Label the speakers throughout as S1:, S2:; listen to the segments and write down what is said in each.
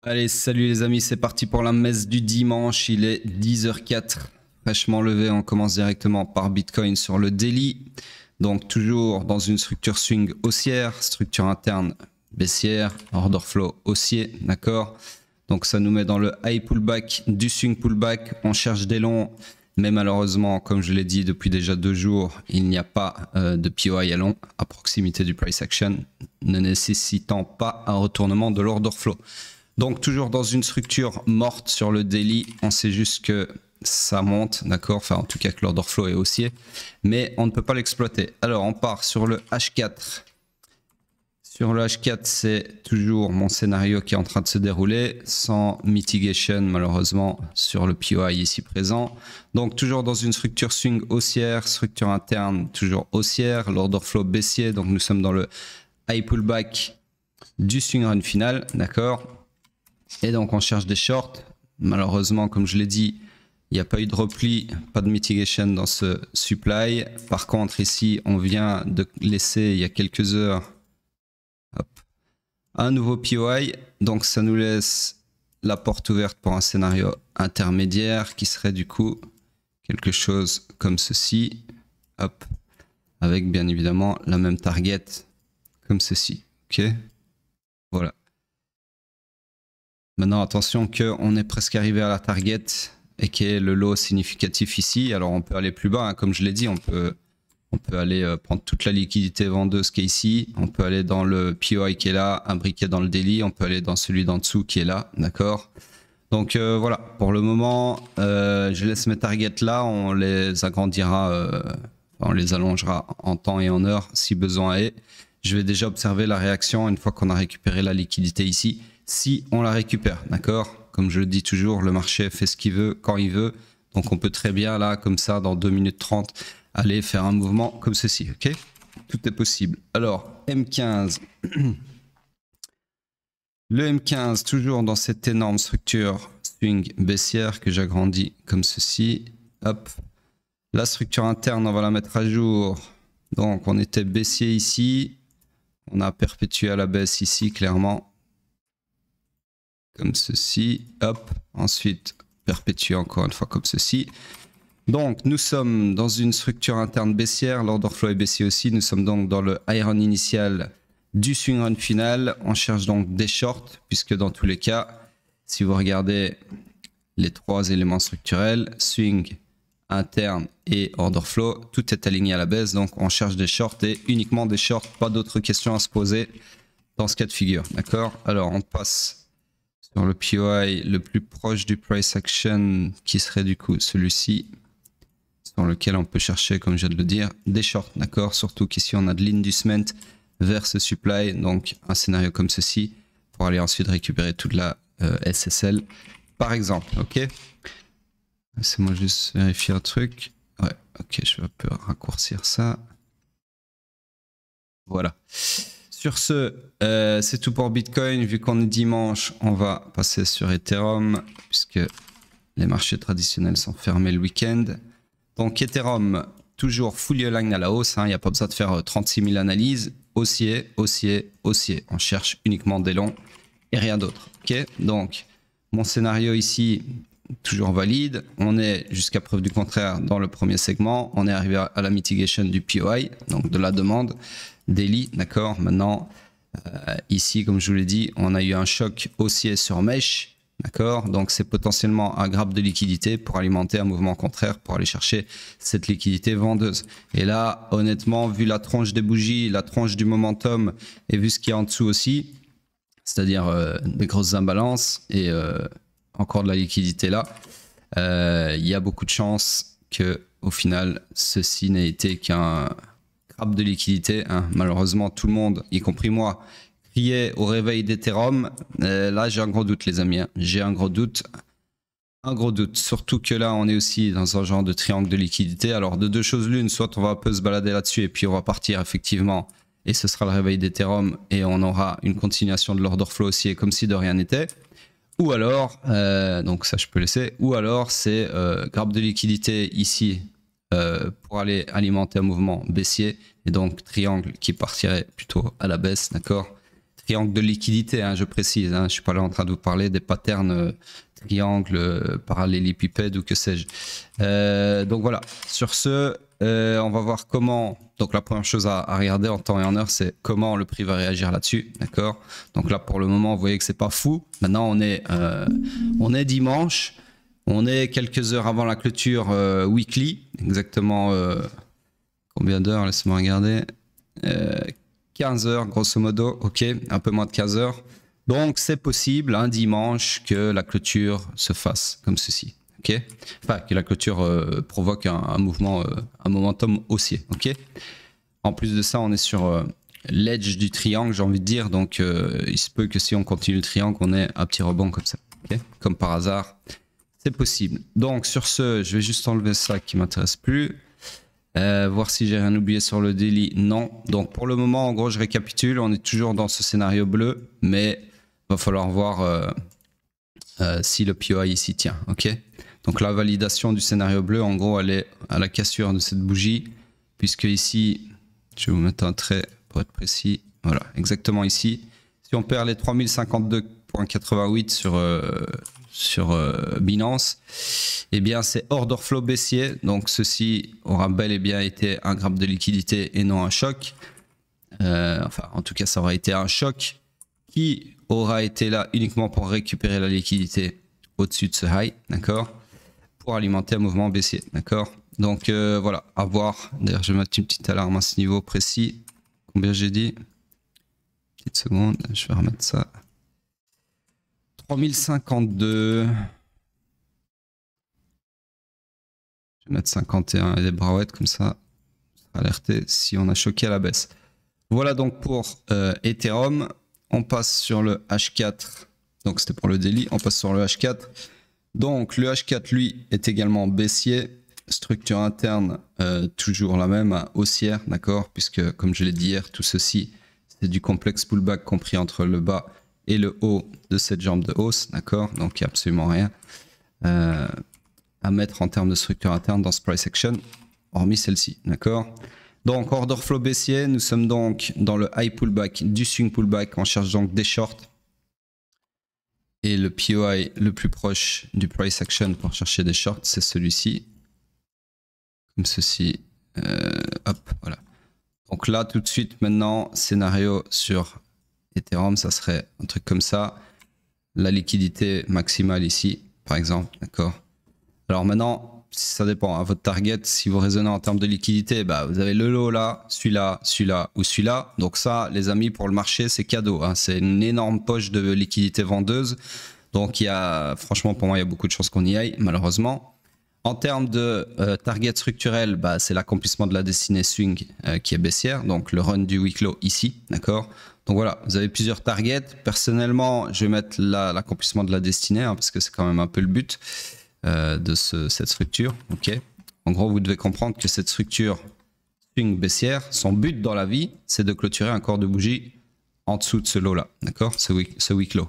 S1: Allez, salut les amis, c'est parti pour la messe du dimanche. Il est 10h04, fraîchement levé. On commence directement par Bitcoin sur le daily. Donc toujours dans une structure swing haussière, structure interne baissière, order flow haussier, d'accord. Donc ça nous met dans le high pullback du swing pullback. On cherche des longs, mais malheureusement, comme je l'ai dit depuis déjà 2 jours, il n'y a pas de POI à long à proximité du price action, ne nécessitant pas un retournement de l'order flow. Donc toujours dans une structure morte sur le daily, on sait juste que ça monte, d'accord, enfin en tout cas que l'order flow est haussier, mais on ne peut pas l'exploiter. Alors on part sur le H4. Sur le H4, c'est toujours mon scénario qui est en train de se dérouler, sans mitigation malheureusement sur le POI ici présent. Donc toujours dans une structure swing haussière, structure interne toujours haussière, l'order flow baissier, donc nous sommes dans le high pullback du swing run final, d'accord. Et donc on cherche des shorts. Malheureusement, comme je l'ai dit, il n'y a pas eu de repli, pas de mitigation dans ce supply. Par contre, ici, on vient de laisser il y a quelques heures un nouveau POI. Donc ça nous laisse la porte ouverte pour un scénario intermédiaire qui serait du coup quelque chose comme ceci. Hop, avec bien évidemment la même target comme ceci. Ok, voilà. Maintenant, attention qu'on est presque arrivé à la target et qui est le low significatif ici. Alors, on peut aller plus bas, hein, comme je l'ai dit, on peut aller prendre toute la liquidité vendeuse qui est ici. On peut aller dans le POI qui est là, un briquet dans le daily. On peut aller dans celui d'en dessous qui est là, d'accord. Donc voilà, pour le moment, je laisse mes targets là. On les agrandira, on les allongera en temps et en heure si besoin est. Je vais déjà observer la réaction une fois qu'on a récupéré la liquidité ici. Si on la récupère, d'accord. Comme je le dis toujours, le marché fait ce qu'il veut, quand il veut. Donc on peut très bien là, comme ça, dans 2 minutes 30, aller faire un mouvement comme ceci, ok. Tout est possible. Alors, M15. Le M15, toujours dans cette énorme structure swing baissière que j'agrandis comme ceci. Hop. La structure interne, on va la mettre à jour. Donc on était baissier ici. On a perpétué à la baisse ici, clairement. Comme ceci, hop, ensuite perpétuer encore une fois comme ceci. Donc nous sommes dans une structure interne baissière, l'order flow est baissier aussi, nous sommes donc dans le high run initial du swing run final. On cherche donc des shorts, puisque dans tous les cas, si vous regardez les 3 éléments structurels, swing, interne et order flow, tout est aligné à la baisse, donc on cherche des shorts et uniquement des shorts, pas d'autres questions à se poser dans ce cas de figure, d'accord. Alors on passe sur le POI le plus proche du price action qui serait du coup celui-ci, sur lequel on peut chercher, comme je viens de le dire, des shorts, d'accord. Surtout qu'ici on a de l'inducement vers ce supply, donc un scénario comme ceci pour aller ensuite récupérer toute la SSL par exemple, ok. Laissez-moi juste vérifier un truc. Ouais, ok, je vais un peu raccourcir ça. Voilà. Sur ce, c'est tout pour Bitcoin. Vu qu'on est dimanche, on va passer sur Ethereum, puisque les marchés traditionnels sont fermés le week-end. Donc Ethereum, toujours fully aligned à la hausse. Il n'y a pas besoin de faire 36 000 analyses. Haussier, haussier, haussier. On cherche uniquement des longs et rien d'autre. Okay, donc, mon scénario ici, toujours valide. On est, jusqu'à preuve du contraire, dans le premier segment. On est arrivé à la mitigation du POI, donc de la demande. Daily, d'accord. Maintenant, ici, comme je vous l'ai dit, on a eu un choc haussier sur Mesh, d'accord. Donc, c'est potentiellement un grab de liquidité pour alimenter un mouvement contraire, pour aller chercher cette liquidité vendeuse. Et là, honnêtement, vu la tronche des bougies, la tronche du momentum, et vu ce qu'il y a en dessous aussi, c'est-à-dire des grosses imbalances et encore de la liquidité là, il y a beaucoup de chances que, au final, ceci n'ait été qu'un de liquidité, hein. Malheureusement, tout le monde, y compris moi, criait au réveil d'Ethereum. Là, j'ai un gros doute, les amis, hein. J'ai un gros doute. Un gros doute. Surtout que là, on est aussi dans un genre de triangle de liquidité. Alors, de 2 choses l'une, soit on va un peu se balader là-dessus et puis on va partir effectivement. Et ce sera le réveil d'Ethereum et on aura une continuation de l'order flow aussi, comme si de rien n'était. Ou alors, donc ça je peux laisser. Ou alors, c'est grappe de liquidité ici. Pour aller alimenter un mouvement baissier et donc triangle qui partirait plutôt à la baisse, d'accord. triangle de liquidité, hein, je précise. Hein, je suis pas là en train de vous parler des patterns triangle, parallélépipède ou que sais-je. Donc voilà, sur ce, on va voir comment. Donc la première chose à regarder en temps et en heure, c'est comment le prix va réagir là-dessus, d'accord. Donc là pour le moment, vous voyez que c'est pas fou. Maintenant on est dimanche, on est quelques heures avant la clôture weekly, exactement combien d'heures, laissez-moi regarder. 15 heures grosso modo, ok, un peu moins de 15 heures. Donc c'est possible un dimanche que la clôture se fasse comme ceci, ok. Enfin que la clôture provoque un mouvement, un momentum haussier, ok. En plus de ça, on est sur l'edge du triangle, j'ai envie de dire, donc il se peut que si on continue le triangle, on ait un petit rebond comme ça, ok, comme par hasard, c'est possible. Donc sur ce, je vais juste enlever ça qui m'intéresse plus. Voir si j'ai rien oublié sur le daily, non. Donc pour le moment, en gros, je récapitule, on est toujours dans ce scénario bleu, mais il va falloir voir si le POI ici tient, ok. Donc la validation du scénario bleu, en gros, elle est à la cassure de cette bougie, puisque ici, je vais vous mettre un trait pour être précis, voilà, exactement ici. Si on perd les 3052,88 sur Binance, eh bien c'est order flow baissier, donc ceci aura bel et bien été un graphe de liquidité et non un choc. Enfin, en tout cas, ça aura été un choc qui aura été là uniquement pour récupérer la liquidité au-dessus de ce high, d'accord, pour alimenter un mouvement baissier, d'accord. Donc voilà, à voir. D'ailleurs, je vais mettre une petite alarme à ce niveau précis. Combien j'ai dit? Petite seconde, je vais remettre ça. 3052. Je vais mettre 51 et des brouettes comme ça. Alerter si on a choqué à la baisse. Voilà donc pour Ethereum. On passe sur le H4. Donc c'était pour le daily. On passe sur le H4. Donc le H4 lui est également baissier. Structure interne toujours la même, hein, haussière, d'accord, puisque comme je l'ai dit hier, tout ceci c'est du complexe pullback compris entre le bas et le haut de cette jambe de hausse, d'accord. Donc il n'y a absolument rien à mettre en termes de structure interne dans ce price action, hormis celle-ci, d'accord. Donc order flow baissier, nous sommes donc dans le high pullback du swing pullback, on cherche donc des shorts. Et le POI le plus proche du price action pour chercher des shorts, c'est celui-ci. Comme ceci. Hop, voilà. Donc là, tout de suite, maintenant, scénario sur Ethereum, ça serait un truc comme ça. La liquidité maximale ici, par exemple, d'accord. Alors maintenant, ça dépend à votre target. Si vous raisonnez en termes de liquidité, bah, vous avez le lot là, celui-là, celui-là ou celui-là. Donc ça, les amis, pour le marché, c'est cadeau, hein. C'est une énorme poche de liquidité vendeuse. Donc il y a, franchement, pour moi, il y a beaucoup de chances qu'on y aille, malheureusement. En termes de target structurel, bah, c'est l'accomplissement de la destinée swing qui est baissière, donc le run du week low ici, d'accord. Donc voilà, vous avez plusieurs targets. Personnellement, je vais mettre l'accomplissement de la destinée, hein, parce que c'est quand même un peu le but de cette structure, ok. En gros, vous devez comprendre que cette structure swing baissière, son but dans la vie, c'est de clôturer un corps de bougie en dessous de ce lot-là, d'accord, ce week low.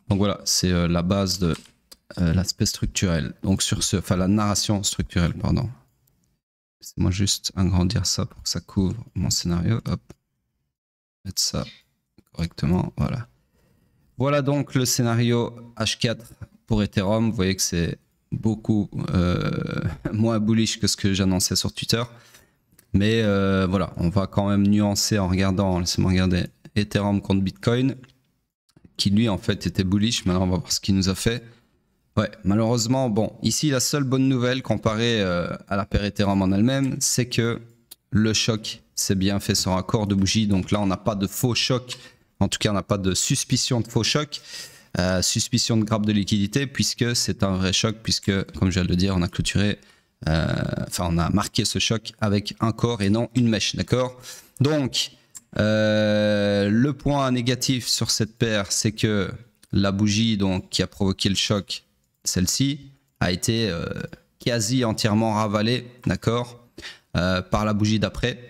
S1: Donc voilà, c'est la base de l'aspect structurel. Donc sur ce, enfin la narration structurelle, pardon. Laissez-moi juste agrandir ça pour que ça couvre mon scénario. Hop, mettre ça correctement. Voilà. Voilà donc le scénario H4 pour Ethereum. Vous voyez que c'est beaucoup moins bullish que ce que j'annonçais sur Twitter. Mais voilà, on va quand même nuancer en regardant, laissez-moi regarder, Ethereum contre Bitcoin, qui lui en fait était bullish. Maintenant on va voir ce qu'il nous a fait. Ouais, malheureusement, bon, ici la seule bonne nouvelle comparée à la paire Ethereum en elle-même, c'est que le choc s'est bien fait sur un corps de bougie. Donc là, on n'a pas de faux choc. En tout cas, on n'a pas de suspicion de faux choc, suspicion de grappe de liquidité, puisque c'est un vrai choc, puisque, comme je viens de le dire, on a clôturé, enfin, on a marqué ce choc avec un corps et non une mèche, d'accord? Donc, le point négatif sur cette paire, c'est que la bougie donc, qui a provoqué le choc, celle-ci, a été quasi entièrement ravalée, d'accord, par la bougie d'après.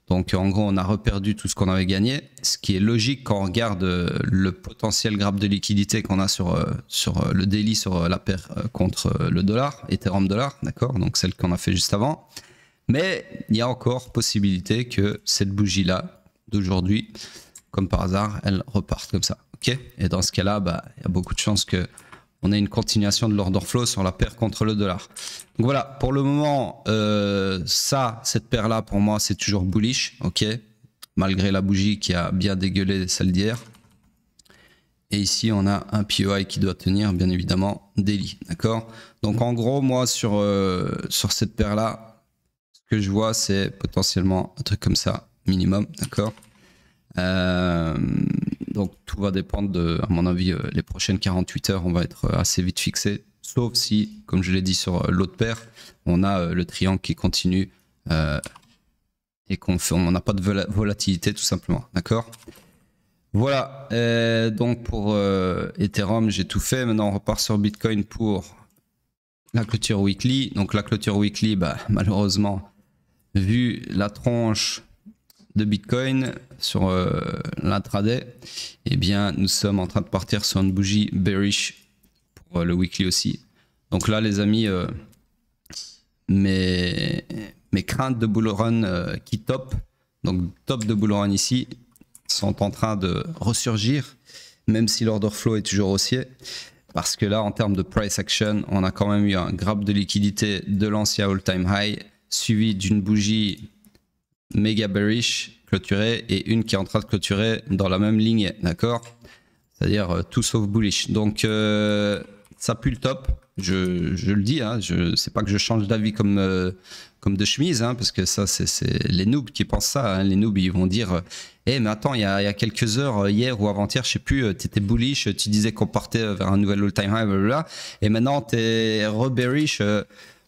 S1: Donc en gros, on a reperdu tout ce qu'on avait gagné, ce qui est logique quand on regarde le potentiel grappe de liquidité qu'on a sur le daily, sur la paire contre le dollar, Ethereum dollar, d'accord, donc celle qu'on a fait juste avant. Mais il y a encore possibilité que cette bougie-là, d'aujourd'hui, comme par hasard, elles repartent comme ça. Ok. Et dans ce cas-là, bah, il y a beaucoup de chances que on ait une continuation de l'order flow sur la paire contre le dollar. Donc voilà, pour le moment, cette paire-là, pour moi, c'est toujours bullish. Ok. Malgré la bougie qui a bien dégueulé celle d'hier. Et ici, on a un POI qui doit tenir, bien évidemment, daily. D'accord. Donc en gros, moi, sur cette paire-là, ce que je vois, c'est potentiellement un truc comme ça, minimum. D'accord. Donc tout va dépendre de, à mon avis, les prochaines 48 heures, on va être assez vite fixé. Sauf si, comme je l'ai dit sur l'autre paire, on a le triangle qui continue et on n'a pas de volatilité tout simplement. D'accord. Voilà. Donc pour Ethereum, j'ai tout fait. Maintenant, on repart sur Bitcoin pour la clôture weekly. Donc la clôture weekly, bah, malheureusement, vu la tronche de Bitcoin sur l'intraday, eh bien nous sommes en train de partir sur une bougie bearish pour le weekly aussi. Donc là les amis, mes craintes de bull run qui top, donc top de bull run ici, sont en train de ressurgir, même si l'order flow est toujours haussier, parce que là en termes de price action, on a quand même eu un grab de liquidité de l'ancien all time high, suivi d'une bougie méga bearish clôturée et une qui est en train de clôturer dans la même ligne, d'accord, c'est-à-dire tout sauf bullish. Donc ça pue le top, je le dis, hein, c'est pas que je change d'avis comme de chemise, hein, parce que ça c'est les noobs qui pensent ça, hein. Les noobs ils vont dire mais attends, il y a quelques heures, hier ou avant-hier, je sais plus, t'étais bullish, tu disais qu'on partait vers un nouvel all-time high, blablabla, et maintenant t'es re-bearish,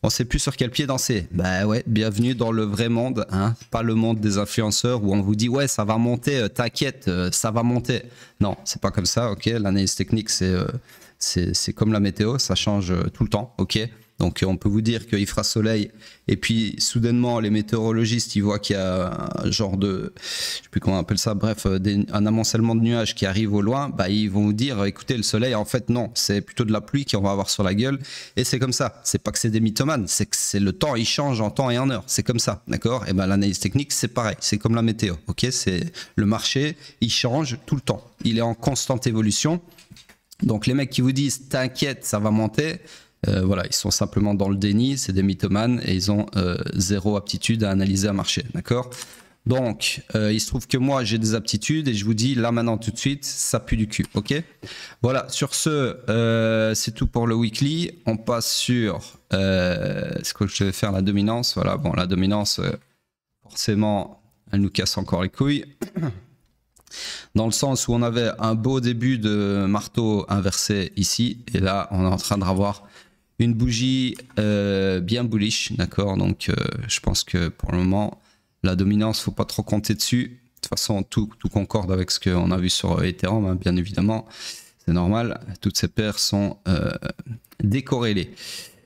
S1: on sait plus sur quel pied danser. Bah ouais, bienvenue dans le vrai monde, hein, pas le monde des influenceurs où on vous dit ouais ça va monter, t'inquiète, ça va monter. Non, c'est pas comme ça, ok. L'analyse technique c'est comme la météo, ça change tout le temps, ok. Donc on peut vous dire qu'il fera soleil et puis soudainement les météorologistes ils voient qu'il y a un genre de, je sais plus comment on appelle ça, bref, un amoncellement de nuages qui arrive au loin, bah ils vont vous dire écoutez le soleil en fait non, c'est plutôt de la pluie qu'on va avoir sur la gueule et c'est comme ça. C'est pas que c'est des mythomanes, c'est que c'est le temps, il change en temps et en heure, c'est comme ça, d'accord. Et ben l'analyse technique c'est pareil, c'est comme la météo, ok. C'est le marché, il change tout le temps, il est en constante évolution. Donc les mecs qui vous disent t'inquiète ça va monter, voilà, ils sont simplement dans le déni, c'est des mythomanes et ils ont zéro aptitude à analyser un marché, d'accord. Donc il se trouve que moi j'ai des aptitudes et je vous dis là maintenant tout de suite ça pue du cul, ok. Voilà, sur ce c'est tout pour le weekly. On passe sur ce que je vais faire, la dominance. Voilà, bon la dominance forcément elle nous casse encore les couilles. Dans le sens où on avait un beau début de marteau inversé ici, et là on est en train de revoir une bougie bien bullish, d'accord. Donc je pense que pour le moment la dominance faut pas trop compter dessus. De toute façon tout concorde avec ce qu'on a vu sur Ethereum, hein, bien évidemment, c'est normal, toutes ces paires sont décorrélées.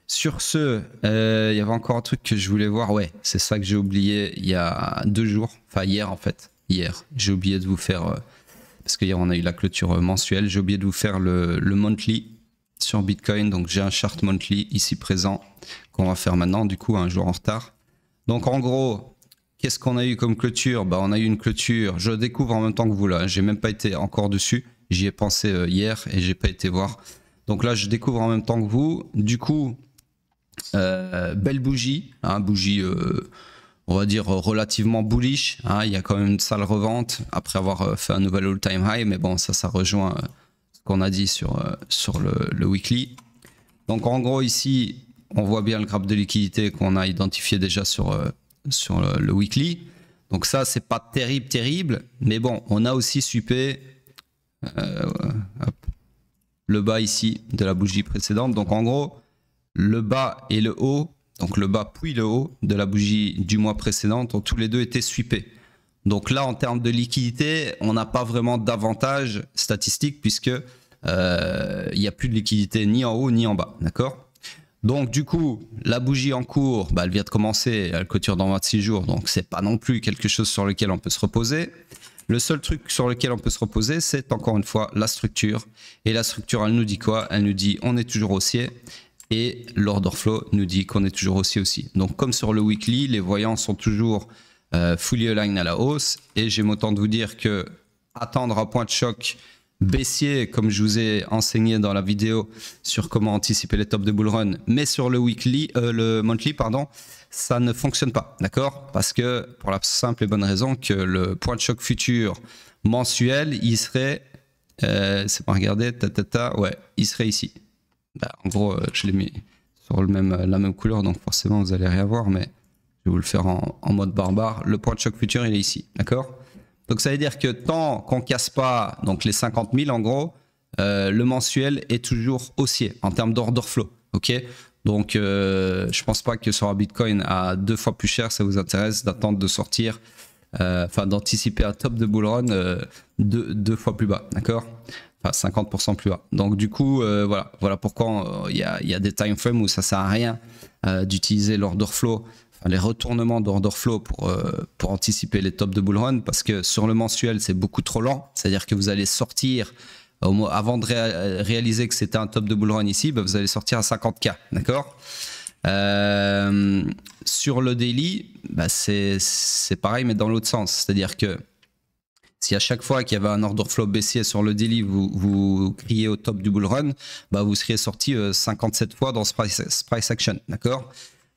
S1: Sur ce, il y avait encore un truc que je voulais voir, ouais, c'est ça que j'ai oublié il y a 2 jours, enfin hier en fait. Hier, j'ai oublié de vous faire, parce qu'hier on a eu la clôture mensuelle, j'ai oublié de vous faire le monthly sur Bitcoin. Donc j'ai un chart monthly ici présent qu'on va faire maintenant, du coup un jour en retard. Donc en gros, qu'est-ce qu'on a eu comme clôture? Bah on a eu une clôture, je découvre en même temps que vous là, j'ai même pas été encore dessus, j'y ai pensé hier et j'ai pas été voir. Donc là je découvre en même temps que vous, du coup belle bougie, hein, bougie on va dire relativement bullish, hein, il y a quand même une sale revente après avoir fait un nouvel all-time high, mais bon ça rejoint ce qu'on a dit sur le weekly. Donc en gros ici on voit bien le graphe de liquidité qu'on a identifié déjà sur le weekly. Donc ça c'est pas terrible, mais bon on a aussi supé le bas ici de la bougie précédente. Donc en gros le bas et le haut, donc le bas puis le haut de la bougie du mois précédent ont tous les deux été sweepés. Donc là en termes de liquidité on n'a pas vraiment d'avantage statistique puisque il n'y a plus de liquidité ni en haut ni en bas, d'accord. Donc du coup la bougie en cours elle vient de commencer, elle clôture dans 26 jours, donc c'est pas non plus quelque chose sur lequel on peut se reposer. Le seul truc sur lequel on peut se reposer c'est encore une fois la structure, et la structure elle nous dit quoi? Elle nous dit on est toujours haussier. Et l'order flow nous dit qu'on est toujours haussier aussi. Donc comme sur le weekly, les voyants sont toujours fully aligned à la hausse. Et j'aime autant de vous dire que attendre un point de choc baissier, comme je vous ai enseigné dans la vidéo sur comment anticiper les tops de bull run, mais sur le monthly, pardon, ça ne fonctionne pas, d'accord? Parce que pour la simple et bonne raison que le point de choc futur mensuel, il serait, c'est pas regarder, ouais, il serait ici. Bah, en gros, je l'ai mis sur la même couleur, donc forcément vous allez rien voir, mais je vais vous le faire en mode barbare. Le point de choc futur, il est ici, d'accord? Donc ça veut dire que tant qu'on casse pas donc les 50 000 en gros, le mensuel est toujours haussier en termes d'order flow, ok? Donc je pense pas que sur un Bitcoin à 2 fois plus cher, ça vous intéresse d'attendre de sortir, enfin d'anticiper un top de bull run deux fois plus bas, d'accord? Enfin 50% plus bas. Donc du coup, voilà pourquoi il y a des time frames où ça sert à rien d'utiliser l'order flow, les retournements d'order flow pour anticiper les tops de bull run, parce que sur le mensuel c'est beaucoup trop lent, c'est-à-dire que vous allez sortir avant de réaliser que c'était un top de bull run ici, bah vous allez sortir à 50K, d'accord? Sur le daily, bah c'est pareil mais dans l'autre sens, c'est-à-dire que si à chaque fois qu'il y avait un order flow baissier sur le daily, vous criez au top du bull run, bah vous seriez sorti 57 fois dans ce price action, d'accord?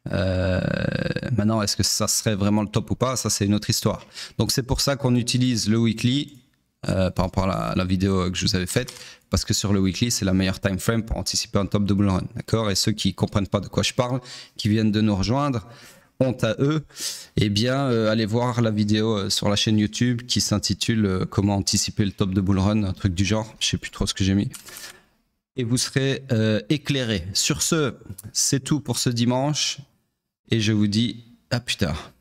S1: Maintenant, est-ce que ça serait vraiment le top ou pas? Ça, c'est une autre histoire. Donc, c'est pour ça qu'on utilise le weekly par rapport à la vidéo que je vous avais faite, parce que sur le weekly, c'est la meilleure time frame pour anticiper un top de bull run. D'accord? Et ceux qui ne comprennent pas de quoi je parle, qui viennent de nous rejoindre, honte à eux, eh bien, allez voir la vidéo sur la chaîne YouTube qui s'intitule Comment anticiper le top de bull run, un truc du genre. Je ne sais plus trop ce que j'ai mis. Et vous serez éclairé. Sur ce, c'est tout pour ce dimanche. Et je vous dis à plus tard.